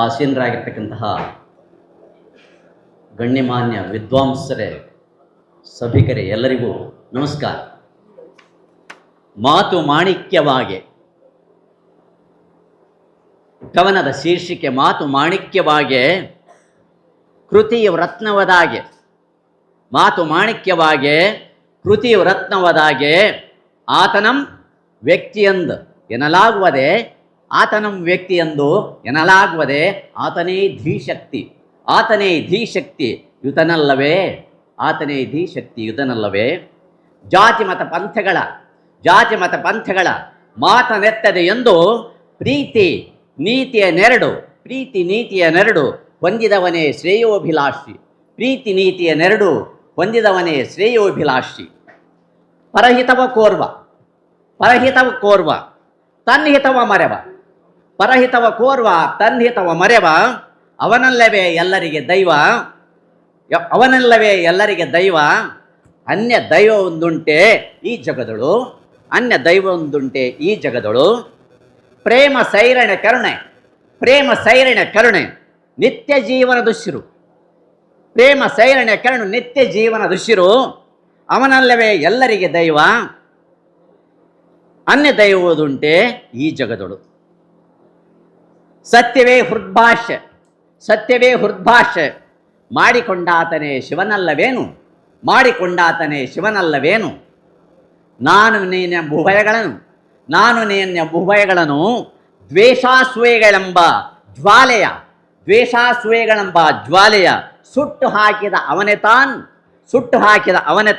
ಆಸೀನರಾಗಿರ್ತಕ್ಕಂತಹ ಗಣ್ಯಮಾನ್ಯ ವಿದ್ವಾಂಸರೇ, ಸಭಿಕರೇ, ಎಲ್ಲರಿಗೂ ನಮಸ್ಕಾರ. ಮಾತು ಮಾಣಿಕ್ಯವಾಗೆ, ಕವನದ ಶೀರ್ಷಿಕೆ ಮಾತು ಮಾಣಿಕ್ಯವಾಗೆ, ಕೃತಿಯು ರತ್ನವದಾಗೆ. ಮಾತು ಮಾಣಿಕ್ಯವಾಗೆ, ಕೃತಿಯು ರತ್ನವದಾಗೆ, ಆತನಂ ವ್ಯಕ್ತಿಯಂದು ಎನ್ನಲಾಗುವುದೇ, ಆತನಂ ವ್ಯಕ್ತಿಯಂದು ಎನ್ನಲಾಗುವುದೇ, ಆತನೇ ಧೀಶಕ್ತಿ, ಆತನೇ ಧೀಶಕ್ತಿ ಯುತನಲ್ಲವೇ, ಆತನೇ ಧೀಶಕ್ತಿ ಯುತನಲ್ಲವೇ. ಜಾತಿ ಮತ ಪಂಥಗಳ ಮಾತನೆತ್ತದೆ ಎಂದು ಪ್ರೀತಿ ನೀತಿಯ ನೆರಡು ಹೊಂದಿದವನೇ ಶ್ರೇಯೋಭಿಲಾಷಿ, ಪ್ರೀತಿ ನೀತಿಯ ನೆರಡು ಹೊಂದಿದವನೇ ಶ್ರೇಯೋಭಿಲಾಷಿ. ಪರಹಿತವ ಕೋರ್ವ ತನ್ಹಿತವ ಮರೆವ, ಅವನಲ್ಲವೇ ಎಲ್ಲರಿಗೆ ದೈವ, ಅನ್ಯ ದೈವವೊಂದುಂಟೆ ಈ ಜಗದಳು, ಪ್ರೇಮ ಸೈರಣ ಕರುಣೆ ನಿತ್ಯ ಜೀವನ ದುಶ್ಶಿರು, ಅವನಲ್ಲವೇ ಎಲ್ಲರಿಗೆ ದೈವ, ಅನ್ಯ ದೈವವುದುಂಟೆ ಈ ಜಗದಳು. ಸತ್ಯವೇ ಹೃದ್ಭಾಷೆ ಮಾಡಿಕೊಂಡಾತನೇ ಶಿವನಲ್ಲವೇನು, ನಾನು ನಿನ್ನೆಂಬುಭಯಗಳನ್ನು ದ್ವೇಷಾಸೂಯೆಗಳೆಂಬ ಜ್ವಾಲೆಯ ಸುಟ್ಟು ಹಾಕಿದ ಅವನೇ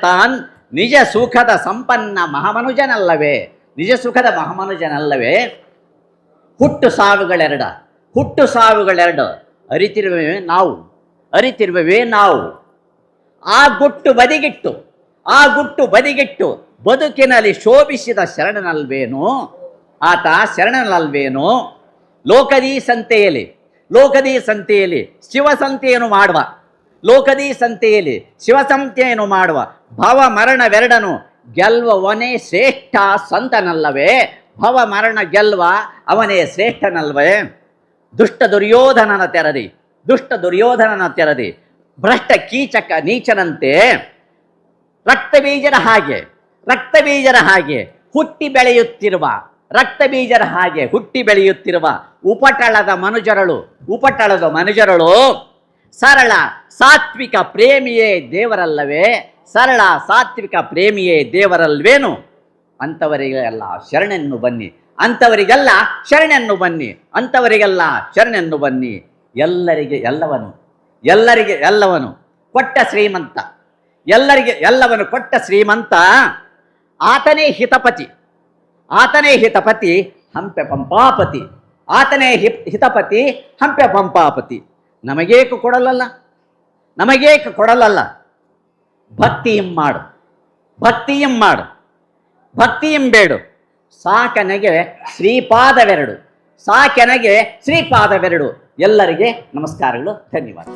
ತಾನ್ ನಿಜ ಸುಖದ ಸಂಪನ್ನ ಮಹಾಮನುಜನಲ್ಲವೇ. ಹುಟ್ಟು ಸಾವುಗಳೆರಡು ಅರಿತಿರುವೆ ನಾವು, ಆ ಗುಟ್ಟು ಬದಿಗಿಟ್ಟು ಬದುಕಿನಲ್ಲಿ ಶೋಭಿಸಿದ ಆತ ಶರಣನಲ್ವೇನೋ. ಲೋಕದಿ ಸಂತೆಯಲ್ಲಿ ಶಿವಸಂತೆಯನ್ನು ಮಾಡುವ ಭವ ಮರಣವೆರಡನು ಗೆಲ್ವವನೇ ಶ್ರೇಷ್ಠ ಸಂತನಲ್ಲವೇ, ಭವ ಮರಣ ಗೆಲ್ವ ಅವನೇ ಶ್ರೇಷ್ಠನಲ್ವೇ. ದುಷ್ಟ ದುರ್ಯೋಧನನ ತೆರದಿ ಭ್ರಷ್ಟ ಕೀಚಕ ನೀಚನಂತೆ ರಕ್ತಬೀಜರ ಹಾಗೆ ಹುಟ್ಟಿ ಬೆಳೆಯುತ್ತಿರುವ ಉಪಟಳದ ಮನುಜರಳು ಸರಳ ಸಾತ್ವಿಕ ಪ್ರೇಮಿಯೇ ದೇವರಲ್ವೇನು. ಅಂತವರಿಗೆಲ್ಲ ಶರಣೆನ್ನು ಬನ್ನಿ. ಎಲ್ಲರಿಗೆ ಎಲ್ಲವನು ಕೊಟ್ಟ ಶ್ರೀಮಂತ, ಆತನೇ ಹಿತಪತಿ ಹಂಪೆ ಪಂಪಾಪತಿ. ನಮಗೇಕು ಕೊಡಲಲ್ಲ, ಭಕ್ತಿಯಂ ಬೇಡು. ಸಾಕೆನಗೆ ಶ್ರೀಪಾದವೆರಡು. ಎಲ್ಲರಿಗೆ ನಮಸ್ಕಾರಗಳು, ಧನ್ಯವಾದ.